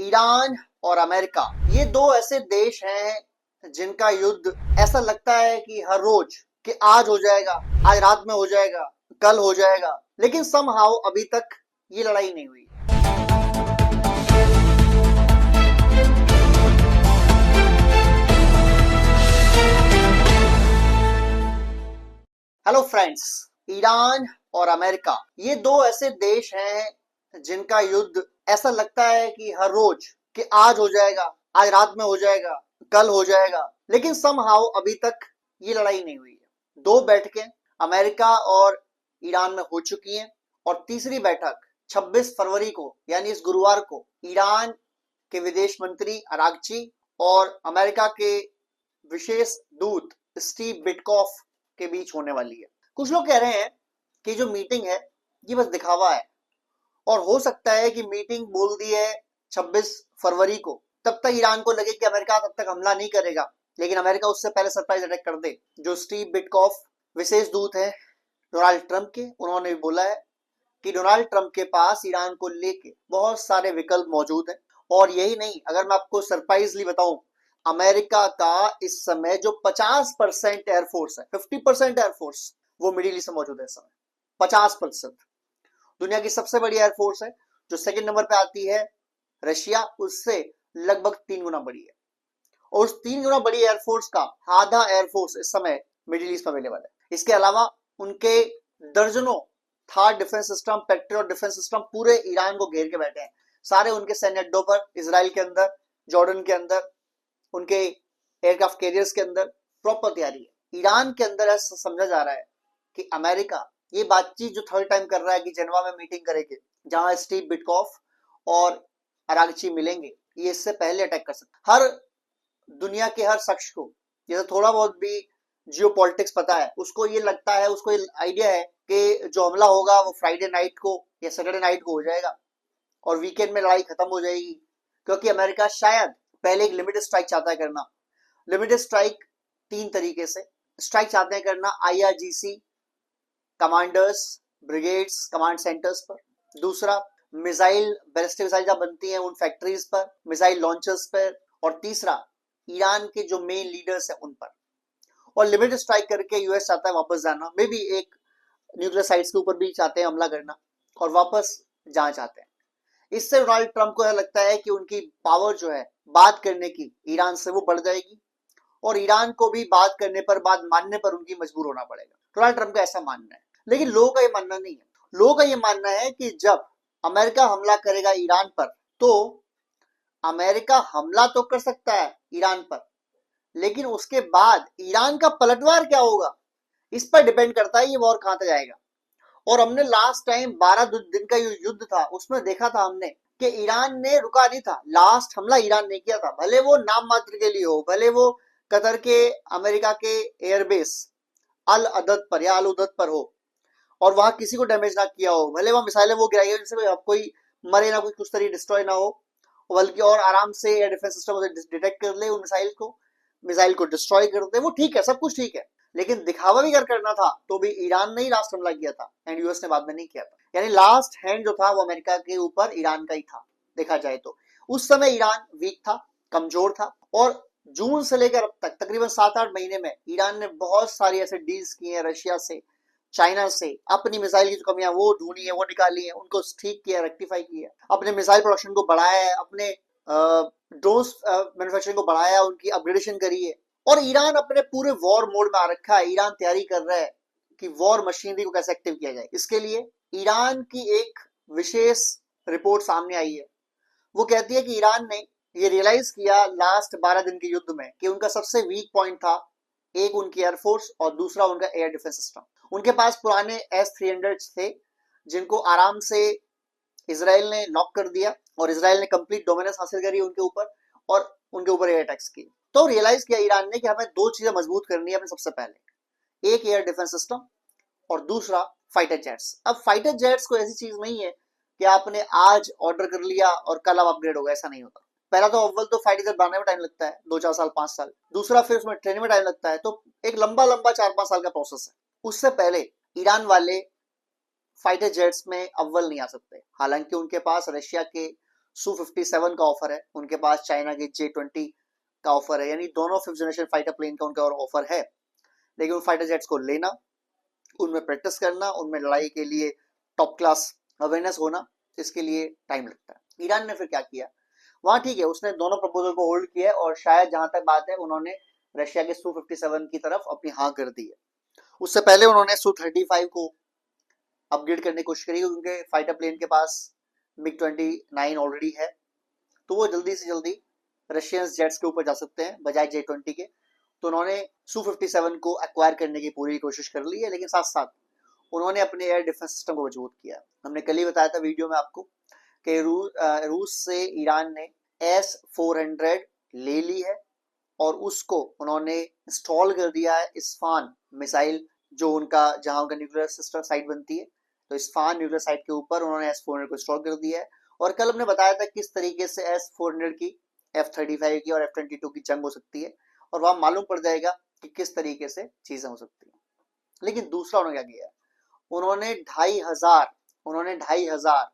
Iran और America, ये दो ऐसे देश हैं जिनका युद्ध ऐसा लगता है कि हर रोज कि आज हो जाएगा, आज रात में हो जाएगा, कल हो जाएगा, लेकिन समहाउ अभी तक ये लड़ाई नहीं हुई। हेलो फ्रेंड्स, ईरान और अमेरिका, ये दो ऐसे देश हैं जिनका युद्ध ऐसा लगता है कि हर रोज कि आज हो जाएगा, आज रात में हो जाएगा, कल हो जाएगा, लेकिन समहाउ अभी तक ये लड़ाई नहीं हुई है। दो बैठकें अमेरिका और ईरान में हो चुकी हैं और तीसरी बैठक 26 फरवरी को यानी इस गुरुवार को ईरान के विदेश मंत्री अरागची और अमेरिका के विशेष दूत स्टीव बिटकॉफ के बीच होने वाली है। कुछ लोग कह रहे हैं कि जो मीटिंग है ये बस दिखावा है और हो सकता है कि मीटिंग बोल दी है 26 फरवरी को, तब तक ईरान को लगे कि अमेरिका तब तक हमला नहीं करेगा, लेकिन अमेरिका उससे पहले सरप्राइज अटैक कर दे। जो स्टीव बिटकॉफ विशेष दूत है डोनाल्ड ट्रंप के, उन्होंने भी बोला है कि डोनाल्ड ट्रंप के पास ईरान को लेके बहुत सारे विकल्प मौजूद हैं। और यही नहीं, अगर मैं आपको सरप्राइजली बताऊं, अमेरिका का इस समय जो 50% एयरफोर्स है, 50% एयरफोर्स वो मिडिल ईस्ट में मौजूद है इस समय। 50% दुनिया की सबसे बड़ी एयरफोर्स है, जो सेकंड नंबर पे आती है रशिया, उससे लगभग 3 गुना बड़ी है। और उस 3 गुना बड़ी एयरफोर्स का आधा एयरफोर्स इस समय मिडिल ईस्ट में अवेलेबल है। इसके अलावा उनके दर्जनों Thar defence system, patriot defence system पूरे ईरान को घेर के बैठे हैं। सारे उनके सैन्य अड्डों पर, इसराइल के अंदर, जॉर्डन के अंदर, उनके एयरक्राफ्ट कैरियर्स के अंदर प्रॉपर तैयारी है। ईरान के अंदर ऐसा समझा जा रहा है कि अमेरिका ये बातचीत जो थर्ड टाइम कर रहा है कि जेनेवा में मीटिंग करेंगे जहां स्टीव बिटकॉफ और अरागची मिलेंगे, ये इससे पहले अटैक कर सकते। हर दुनिया के हर शख्स को जैसे थोड़ा बहुत भी जियोपॉलिटिक्स पता है, उसको ये लगता है, उसको ये आइडिया है कि जो हमला होगा वो फ्राइडे नाइट को या सैटरडे नाइट को हो जाएगा और वीकेंड में लड़ाई खत्म हो जाएगी, क्योंकि अमेरिका शायद पहले एक लिमिटेड स्ट्राइक चाहता है करना। लिमिटेड स्ट्राइक 3 तरीके से स्ट्राइक चाहते हैं करना: IRGC commanders, brigades, command centres पर। दूसरा, मिसाइल, बैलिस्टिक मिसाइल जहां बनती हैं उन फैक्ट्रीज पर, मिसाइल लॉन्चर्स पर। और तीसरा, ईरान के जो मेन लीडर्स हैं उन पर। और लिमिटेड स्ट्राइक करके यूएस चाहता है वापस जाना, मे बी एक न्यूक्लियर साइट्स के ऊपर भी चाहते हैं हमला करना और वापस जाना चाहते हैं। इससे डोनाल्ड ट्रंप को लगता है कि उनकी पावर जो है बात करने की ईरान से वो बढ़ जाएगी और ईरान को भी बात करने पर, बात मानने पर उनकी मजबूर होना पड़ेगा। डोनाल्ड ट्रंप का ऐसा मानना है, लेकिन लोगों का ये मानना नहीं है। लोगों का ये मानना है कि जब अमेरिका हमला करेगा ईरान पर, तो अमेरिका हमला तो कर सकता है ईरान पर, लेकिन उसके बाद ईरान का पलटवार क्या होगा इस पर डिपेंड करता है ये वॉर कहां तक जाएगा। और हमने लास्ट टाइम 12 दिन का युद्ध था, उसमें देखा था हमने कि ईरान ने रुका नहीं था। लास्ट हमला ईरान ने किया था, भले वो नाम मात्र के लिए हो, भले वो कतर के अमेरिका के एयरबेस अल अदद पर या अल उदद पर हो और वहां किसी को डैमेज ना किया हो, भले वहां मिसाइलें वो गिराई हो जिससे कोई मरे ना, कोई कुछ तरीके डिस्ट्रॉय ना हो, बल्कि और आराम से एयर डिफेंस सिस्टम उसे डिटेक्ट कर ले, उन मिसाइल को डिस्ट्रॉय कर दे, वो ठीक है, सब कुछ ठीक है। लेकिन दिखावा भी अगर करना था तो भी ईरान ने ही लास्ट हमला किया था एंड यूएस ने बाद में नहीं किया था। यानी लास्ट हैंड जो था वो अमेरिका के ऊपर ईरान का ही था। देखा जाए तो उस समय ईरान वीक था, कमजोर था, और जून से लेकर अब तक तकरीबन 7-8 महीने में ईरान ने बहुत सारी ऐसे डील्स की हैं रशिया से, चाइना से, अपनी मिसाइल की जो कमियां वो ढूंढी है, वो निकाली है, उनको ठीक किया, रेक्टिफाई किया, अपने मिसाइल प्रोडक्शन को बढ़ाया है, अपने ड्रोन मैन्युफैक्चरिंग को बढ़ाया, उनकी अपग्रेडेशन करी है। और ईरान अपने पूरे वॉर मोड में आ रखा है। ईरान तैयारी कर रहा है कि वॉर मशीनरी को कैसे एक्टिव किया जाए। इसके लिए ईरान की एक विशेष रिपोर्ट सामने आई है। वो कहती है कि ईरान ने ये रियलाइज किया लास्ट 12 दिन के युद्ध में कि उनका सबसे वीक पॉइंट था, एक उनकी एयरफोर्स और दूसरा उनका एयर डिफेंस सिस्टम। उनके पास पुराने S-300 थे जिनको आराम से इसराइल ने लॉक कर दिया और इसराइल ने कंप्लीट डोमिनेंस हासिल करी उनके ऊपर और उनके ऊपर एयर अटैक्स किए। तो रियलाइज किया ईरान ने कि हमें दो चीजें मजबूत करनी है अपने, सबसे पहले एक एयर डिफेंस सिस्टम और दूसरा फाइटर जेट्स। अब फाइटर जेट्स को ऐसी चीज नहीं है कि आपने आज ऑर्डर कर लिया और कल अब अपग्रेड होगा, ऐसा नहीं होता। पहला तो अव्वल तो फाइटर जेट बनाने में टाइम लगता है, 2-4 साल, 5 साल। दूसरा फिर उसमें ट्रेनिंग में टाइम लगता है, तो एक लंबा 4-5 साल का प्रोसेस है। उससे पहले ईरान वाले फाइटर जेट्स में अव्वल नहीं आ सकते, हालांकि उनके पास रशिया के Su-57 का ऑफर है, उनके पास चाइना के J-20 का ऑफर है, यानी दोनों 5th जनरेशन फाइटर प्लेन का उनका और ऑफर है। लेकिन उन फाइटर जेट्स को लेना, उनमें प्रैक्टिस करना, उनमें लड़ाई के लिए टॉप क्लास अवेयरनेस होना, इसके लिए टाइम लगता है। ईरान ने फिर क्या किया, वहां ठीक है उसने दोनों प्रपोजल को होल्ड किया है, और शायद जहां तक बात है उन्होंने रशिया के Su-57 की तरफ अपनी हाँ कर दी है। उससे पहले उन्होंने Su-35 को अपग्रेड करने की कोशिश करी, क्योंकि फाइटर प्लेन के पास MiG-29 ऑलरेडी है, तो वो जल्दी से जल्दी रशियन जेट्स के ऊपर जा सकते हैं बजाय J-20 के। तो उन्होंने Su-57 को एक्वायर करने की पूरी कोशिश कर ली है, लेकिन साथ साथ उन्होंने अपने एयर डिफेंस सिस्टम को मजबूत किया। हमने कल ही बताया था वीडियो में आपको कि रूस से ईरान ने S-400 ले ली है, और उसको उन्होंने इंस्टॉल कर दिया है इस्फान मिसाइल, जो उनका जहां उनका न्यूक्लियर सिस्टम साइट बनती है, तो इस्फान न्यूक्लियर साइट के ऊपर उन्होंने S-400 को इंस्टॉल कर दिया है। और कल हमने बताया था किस तरीके से S-400 की F-35 की और F-22 की जंग हो सकती है, और वहां मालूम पड़ जाएगा कि किस तरीके से चीजें हो सकती हैं। लेकिन दूसरा उन्होंने क्या किया, उन्होंने 2,500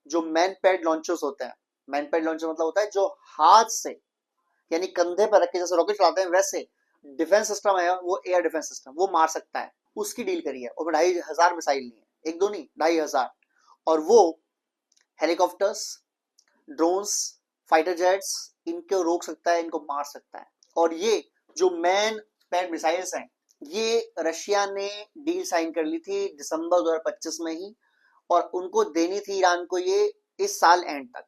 जो मैन पैड लॉन्चर्स होते हैं, मैन पैड लॉन्चर मतलब होता है जो हाथ से यानी कंधे पर रख के जैसे रॉकेट चलाते हैं, वैसे डिफेंस सिस्टम है वो एयर डिफेंस सिस्टम, वो मार सकता है, उसकी डील करी है। और 2,500 मिसाइल ली है, एक दो नहीं 2,500, और वो हेलीकॉप्टर्स, ड्रोन्स, फाइटर जेट्स, इनको रोक सकता है, इनको मार सकता है। और ये जो मैन पैड मिसाइल्स हैं, ये रशिया ने डील साइन कर ली थी दिसंबर 2025 में ही, और उनको देनी थी ईरान को ये इस साल एंड तक।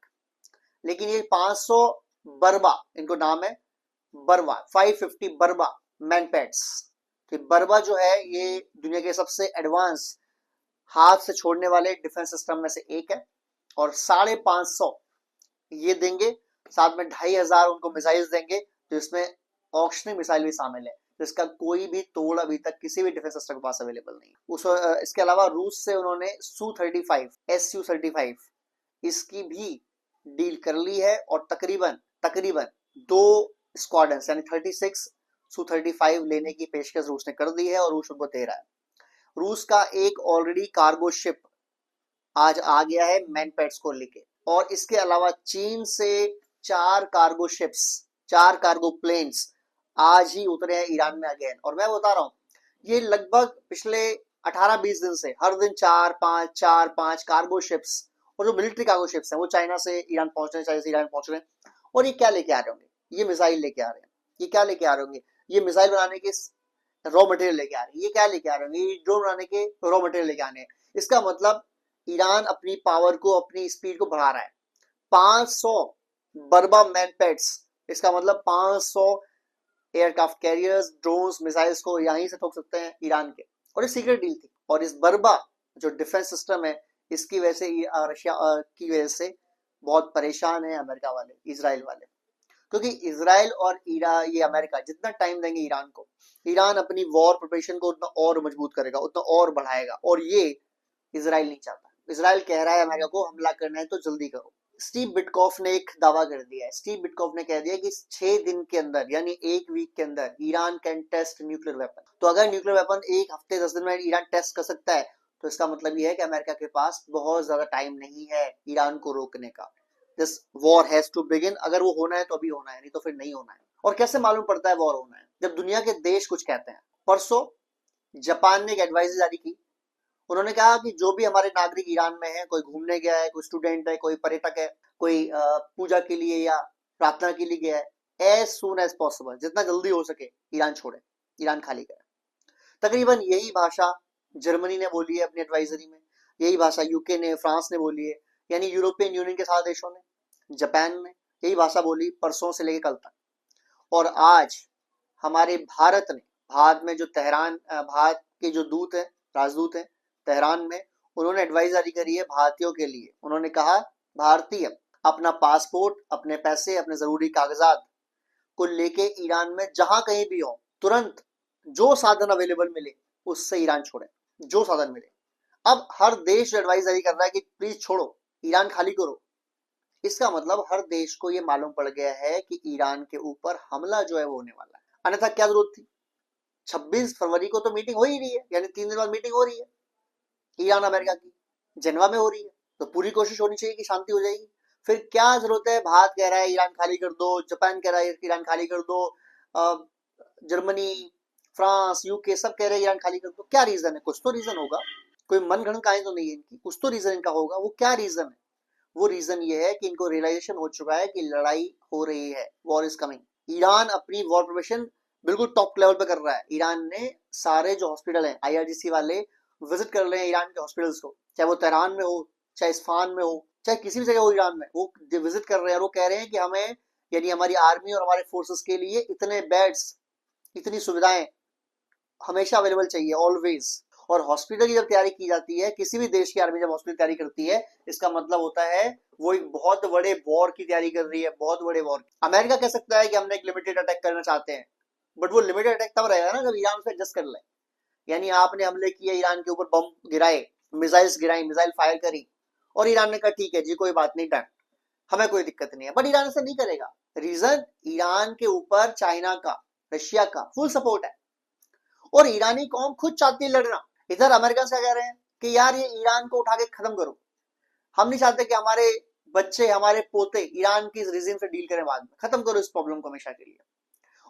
लेकिन ये 500 बर्बा, इनको नाम है बर्बा, 550 बर्बा मैन पैड्स। तो बर्बा जो है ये दुनिया के सबसे एडवांस हाथ से छोड़ने वाले डिफेंस सिस्टम में से एक है, और 550 ये देंगे, साथ में 2,500 उनको मिसाइल्स देंगे, तो इसमें ऑक्शनिंग मिसाइल भी शामिल है, जिसका कोई भी तोड़ अभी तक किसी भी डिफेंस सिस्टम के पास अवेलेबल नहीं है। इसके अलावा रूस से उन्होंने Su-35 इसकी भी डील कर ली है, और तकरीबन तकरीबन 2 स्क्वाड्रन यानी 36 Su-35 लेने की पेशकश रूस ने कर दी है, और रूस उनको दे रहा है। रूस का एक ऑलरेडी कार्गो शिप आज आ गया है मैन पैड्स को लेके, और इसके अलावा चीन से 4 कार्गो शिप्स, 4 कार्गो प्लेन्स आज ही उतरे हैं ईरान में अगेन। और मैं बता रहा हूं ये लगभग पिछले 18-20 दिन से हर दिन 4-5 कार्गो शिप्स, और जो मिलिट्री कार्गो शिप्स हैं वो चाइना से ईरान पहुंच रहे हैं, चाइना से ईरान पहुंच रहे हैं। और ये क्या लेके आ रहे होंगे, ये मिसाइल लेके आ रहे हैं। ये क्या लेके आ रहे होंगे, ये मिसाइल बनाने के रॉ मटेरियल लेके आ रहे हैं। ये क्या लेके आ रहे होंगे, ये ड्रोन बनाने के रॉ मटेरियल लेके आने हैं। इसका मतलब ईरान अपनी पावर को, अपनी स्पीड को बढ़ा रहा है। 500 बर्बा मैन पैड्स, इसका मतलब 500 एयरक्राफ्ट कैरियर्स, ड्रोन्स, मिसाइल्स को यहीं से ठोक सकते हैं ईरान के। और ये सीक्रेट डील थी, और इस बर्बा जो डिफेंस सिस्टम है, इसकी वजह से रशिया की वजह से बहुत परेशान है अमेरिका वाले, इजराइल वाले। क्योंकि इजराइल और ये अमेरिका जितना टाइम देंगे ईरान को, ईरान अपनी वॉर प्रिपरेशन को उतना और मजबूत करेगा, उतना और बढ़ाएगा, और ये इजराइल नहीं चाहता। इजराइल कह रहा है अमेरिका को हमला करना है तो जल्दी करो। स्टीव बिटकॉफ ने एक दावा कर दिया है, स्टीव बिटकॉफ ने कह दिया कि 6 दिन के अंदर यानी एक वीक के अंदर Iran can test nuclear weapon. तो अगर न्यूक्लियर वेपन एक हफ्ते 10 दिन में ईरान टेस्ट कर सकता है, तो इसका मतलब यह है कि अमेरिका के पास बहुत ज्यादा टाइम नहीं है ईरान को रोकने का। This war has to begin, अगर वो होना है तो अभी होना है, नहीं तो फिर नहीं होना है। और कैसे मालूम पड़ता है वॉर होना है, जब दुनिया के देश कुछ कहते हैं। परसों जापान ने एक एडवाइजरी जारी की, उन्होंने कहा कि जो भी हमारे नागरिक ईरान में है, कोई घूमने गया है, कोई स्टूडेंट है, कोई पर्यटक है, कोई पूजा के लिए या प्रार्थना के लिए गया है, एज सून एज पॉसिबल, जितना जल्दी हो सके ईरान छोड़े, ईरान खाली करे। तकरीबन यही भाषा जर्मनी ने बोली है अपनी एडवाइजरी में, यही भाषा यूके ने, फ्रांस ने बोली है, यानी यूरोपियन यूनियन के 7 देशों ने, जापान ने यही भाषा बोली परसों से लेकर कल तक। और आज हमारे भारत ने, भारत में जो तेहरान, भारत के जो दूत है, राजदूत है तेहरान में, उन्होंने एडवाइस जारी करी है भारतीयों के लिए। उन्होंने कहा भारतीय अपना पासपोर्ट, अपने पैसे, अपने जरूरी कागजात को लेके ईरान में जहां कहीं भी हो, तुरंत जो साधन अवेलेबल मिले उससे ईरान छोड़े, जो साधन मिले। अब हर देश एडवाइस जारी कर रहा है कि प्लीज छोड़ो, ईरान खाली करो। इसका मतलब हर देश को यह मालूम पड़ गया है कि ईरान के ऊपर हमला जो है वो होने वाला है, अन्यथा क्या जरूरत थी। 26 फरवरी को तो मीटिंग हो ही रही है, यानी 3 दिन बाद मीटिंग हो रही है ईरान अमेरिका की, जेनेवा में हो रही है, तो पूरी कोशिश होनी चाहिए कि शांति हो जाएगी। फिर क्या जरूरत है, भारत कह रहा है ईरान खाली कर दो, जापान कह रहा है ईरान खाली कर दो, जर्मनी, फ्रांस, यूके सब कह रहे हैं ईरान खाली कर दो। क्या रीजन है? कुछ तो रीजन होगा, कोई मनगढ़ंत कहानी तो नहीं है इनकी, कुछ तो रीजन इनका होगा। वो क्या रीजन है? वो रीजन ये है कि इनको रियलाइजेशन हो चुका है कि लड़ाई हो रही है, वॉर इज कमिंग। ईरान अपनी वॉर प्रिपरेशन बिल्कुल टॉप लेवल पे कर रहा है। ईरान ने सारे जो हॉस्पिटल हैं, आईआरजीसी वाले विजिट कर रहे हैं ईरान के हॉस्पिटल्स को, चाहे वो तेहरान में हो, चाहे इस्फहान में हो, चाहे किसी भी जगह हो ईरान में, वो विजिट कर रहे हैं और वो कह रहे हैं कि हमें, यानी हमारी आर्मी और हमारे फोर्सेस के लिए इतने बेड्स, इतनी सुविधाएं हमेशा अवेलेबल चाहिए, ऑलवेज। और हॉस्पिटल की जब तैयारी की जाती है, किसी भी देश की आर्मी जब हॉस्पिटल तैयारी करती है, इसका मतलब होता है वो एक बहुत बड़े वॉर की तैयारी कर रही है, बहुत बड़े वॉर। अमेरिका कह सकता है कि हमने एक लिमिटेड अटैक करना चाहते हैं, बट वो लिमिटेड अटैक तब रहेगा ना जब ईरान से एडजस्ट कर ले। यानी आपने हमले किए, ईरान के ऊपर बम गिराए, मिसाइल्स गिराई, मिसाइल फायर करी, और ईरान ने कहा ठीक है जी कोई बात नहीं, डन, हमें कोई दिक्कत नहीं है। बट ईरान ऐसा नहीं करेगा। रीजन, ईरान के ऊपर चाइना का, रशिया का फुल सपोर्ट है, और ईरानी कौम खुद चाहती है लड़ना। इधर अमेरिका से कह रहे हैं कि यार ये ईरान को उठा के खत्म करो, हम नहीं चाहते कि हमारे बच्चे, हमारे पोते ईरान की रिजिम से डील करें, बाद में खत्म करो इस प्रॉब्लम को हमेशा के लिए।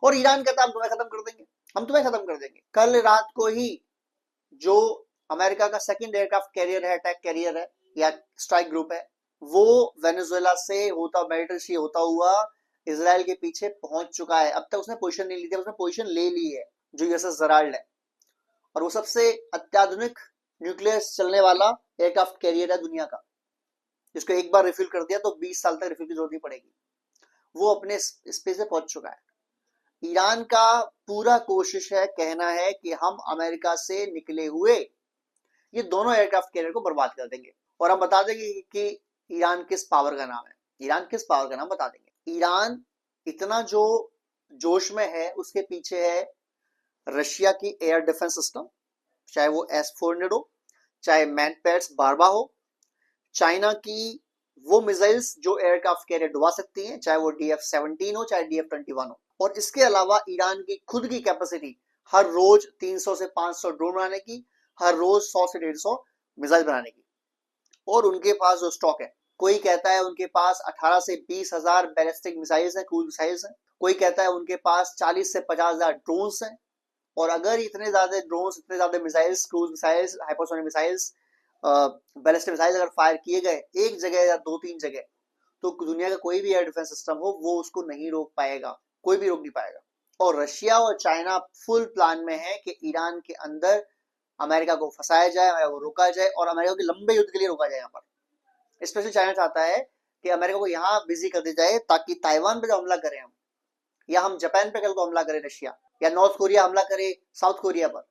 और ईरान कहता है हम तुम्हें खत्म कर देंगे, हम तुम्हें खत्म कर देंगे। कल रात को ही जो अमेरिका का सेकंड एयरक्राफ्ट कैरियर है, अटैक कैरियर है या स्ट्राइक ग्रुप है, वो वेनेजुएला से होता, मेडिटेरियन से होता हुआ इसराइल के पीछे पहुंच चुका है। अब तक उसने पोजीशन नहीं ली थी, उसने पोजीशन ले ली है, जो यूएसएस जराल्ड है। और वो सबसे अत्याधुनिक न्यूक्लियर चलने वाला एयरक्राफ्ट कैरियर है दुनिया का, जिसको एक बार रिफिल कर दिया तो 20 साल तक रिफिल की जरूरत नहीं पड़ेगी। वो अपने स्पेस पे पहुंच चुका है। ईरान का पूरा कोशिश है, कहना है कि हम अमेरिका से निकले हुए ये दोनों एयरक्राफ्ट कैरियर को बर्बाद कर देंगे। और हम बता देंगे कि ईरान किस पावर का नाम है, ईरान किस पावर का नाम बता देंगे। ईरान इतना जो जोश में है, उसके पीछे है रशिया की एयर डिफेंस सिस्टम, चाहे वो S-400 हो, चाहे मैनपेट्स बारबा हो, चाइना की वो मिसाइल्स जो एयरक्राफ्ट कैरियर डुबा सकती हैं, चाहे वो DF-17 हो, चाहे DF-21 हो। और इसके अलावा ईरान की खुद की कैपेसिटी हर रोज 300 से 500 ड्रोन बनाने की, हर रोज 100 से 150 मिसाइल बनाने की। और उनके पास जो स्टॉक है, कोई कहता है उनके पास 18 से 20 हजार बैलिस्टिक मिसाइल्स हैं, क्रूज मिसाइल्स हैं, कोई कहता है उनके पास 40 से 50 हजार ड्रोन्स हैं। और अगर इतने ज्यादा ड्रोन्स, इतने ज्यादा missiles, cruise missiles, hypersonic missiles, ballistic missiles अगर फायर किए गए एक जगह या 2-3 जगह, तो दुनिया का कोई भी एयर डिफेंस सिस्टम हो वो उसको नहीं रोक पाएगा, कोई भी रोक नहीं पाएगा। और रशिया और चाइना फुल प्लान में है कि ईरान के अंदर अमेरिका को फंसाया जाए, अमेरिका को रोका जाए, और अमेरिका के लंबे युद्ध के लिए रोका जाए। यहाँ पर स्पेशली चाइना चाहता है कि अमेरिका को यहाँ बिजी कर दिया जाए, ताकि ताइवान पे जब हमला करें हम, या हम जापान पे कल को हमला करें रशिया, या नॉर्थ कोरिया हमला करे साउथ कोरिया पर,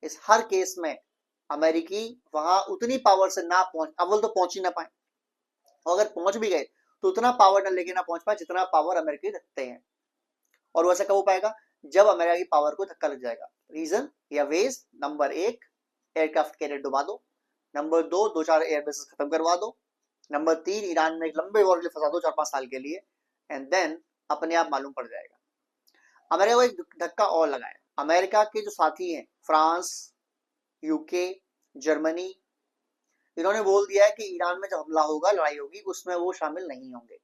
इस हर केस में अमेरिकी वहां उतनी पावर से ना पहुंच, अव्वल तो पहुंच ही ना पाए, और अगर पहुंच भी गए तो उतना पावर न लेके ना पहुंच पाए जितना पावर अमेरिकी रखते हैं। और वैसा कब हो पाएगा? जब अमेरिका की पावर को धक्का लग जाएगा। रीजन या वेज, नंबर 1 एयरक्राफ्ट कैरियर डुबा दो, नंबर 2 2-4 एयरबेसेस खत्म करवा दो, नंबर 3 ईरान में एक लंबे वॉर के लिए फंसा दो 4-5 साल के लिए, एंड देन अपने आप मालूम पड़ जाएगा। अमेरिका को एक धक्का और लगाया। अमेरिका के जो साथी हैं, फ्रांस, यूके, जर्मनी, इन्होंने बोल दिया है कि ईरान में जब हमला होगा, लड़ाई होगी, उसमें वो शामिल नहीं होंगे।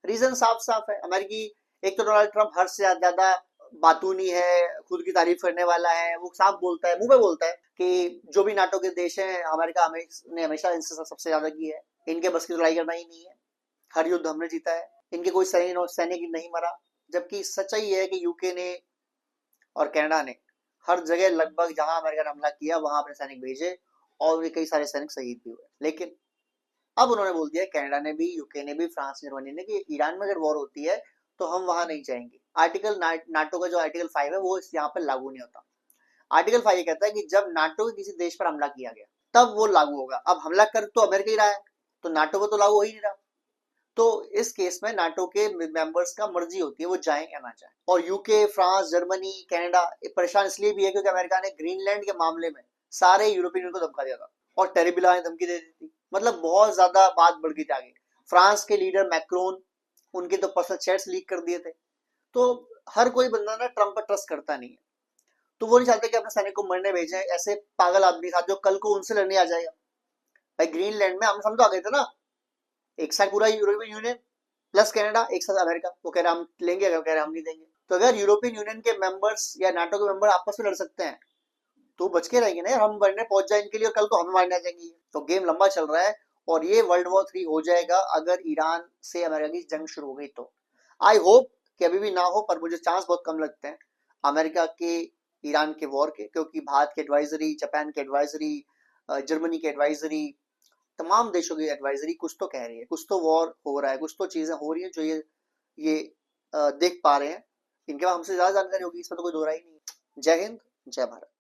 रीजन साफ साफ है। अमेरिकी, एक तो डोनाल्ड ट्रंप हर से ज्यादा बातूनी है, खुद की तारीफ करने वाला है, वो साफ बोलता है, मुंह पे बोलता है कि जो भी नाटो के देश हैं, अमेरिका ने हमेशा इनसे सबसे ज्यादा की है, इनके बस की लड़ाई करना ही नहीं है, हर युद्ध हमने जीता है, इनके कोई सैनिक नहीं मरा। जबकि सच्चाई है कि यूके ने और कनाडा ने हर जगह लगभग जहां अमेरिका ने हमला किया वहां अपने सैनिक भेजे, और कई सारे सैनिक शहीद भी हुए। लेकिन अब उन्होंने बोल दिया, कनाडा ने भी, यूके ने भी, फ्रांस, जर्मनी ने, कि ईरान में अगर वॉर होती है तो हम वहां नहीं जाएंगे। आर्टिकल नाटो का जो आर्टिकल 5 है वो यहाँ पर लागू नहीं होता। आर्टिकल 5 ये कहता है कि जब नाटो के किसी देश पर हमला किया गया तब वो लागू होगा। अब हमला कर तो अमेरिका ही रहा है, तो नाटो को तो लागू हो ही नहीं रहा। तो इस केस में नाटो के मेंबर्स का मर्जी होती है वो जाएं या ना जाएं। और यूके, फ्रांस, जर्मनी, कनाडा परेशान इसलिए भी है क्योंकि अमेरिका ने ग्रीनलैंड के मामले में सारे यूरोपियन यूनियन को धमका दिया था, और टेरिबिला ने धमकी दे दी थी। मतलब बहुत ज्यादा बात बढ़ गई थी आगे। फ्रांस के लीडर मैक्रोन, उनके तो पर्सनल चैट्स लीक कर दिए थे। तो हर कोई बंदा ना ट्रंप पर ट्रस्ट करता नहीं है, तो वो नहीं चाहते कि अपने सैनिक को मरने भेजें ऐसे पागल आदमी के साथ जो कल को उनसे लड़ने आ जाएगा। भाई ग्रीनलैंड में हम समझो आ गए थे ना, एक साइड पूरा यूरोपियन यूनियन प्लस कनाडा, एक साथ अमेरिका। वो कह रहा हम लेंगे, अगर कह रहा हम नहीं देंगे। तो अगर यूरोपियन यूनियन के मेंबर्स या नाटो के मेंबर आपस में लड़ सकते हैं तो बच के रहेंगे ना यार, हम बनने पहुंच जाए इनके लिए और कल को हमें मारने आ जाएंगे। तो गेम लंबा चल रहा है और ये वर्ल्ड वॉर 3 हो जाएगा अगर ईरान से अमेरिका की जंग शुरू हो गई तो। आई होप कि अभी भी ना हो, पर मुझे चांस बहुत कम लगते हैं अमेरिका के ईरान के वॉर के, क्योंकि भारत की एडवाइजरी, जापान की एडवाइजरी, जर्मनी की एडवाइजरी, तमाम देशों की एडवाइजरी कुछ तो कह रही है, कुछ तो वॉर हो रहा है, कुछ तो चीजें हो रही है जो ये देख पा रहे हैं। इनके पास हमसे ज्यादा जानकारी होगी, इसमें तो कोई दो राय नहीं है। जय हिंद, जय भारत।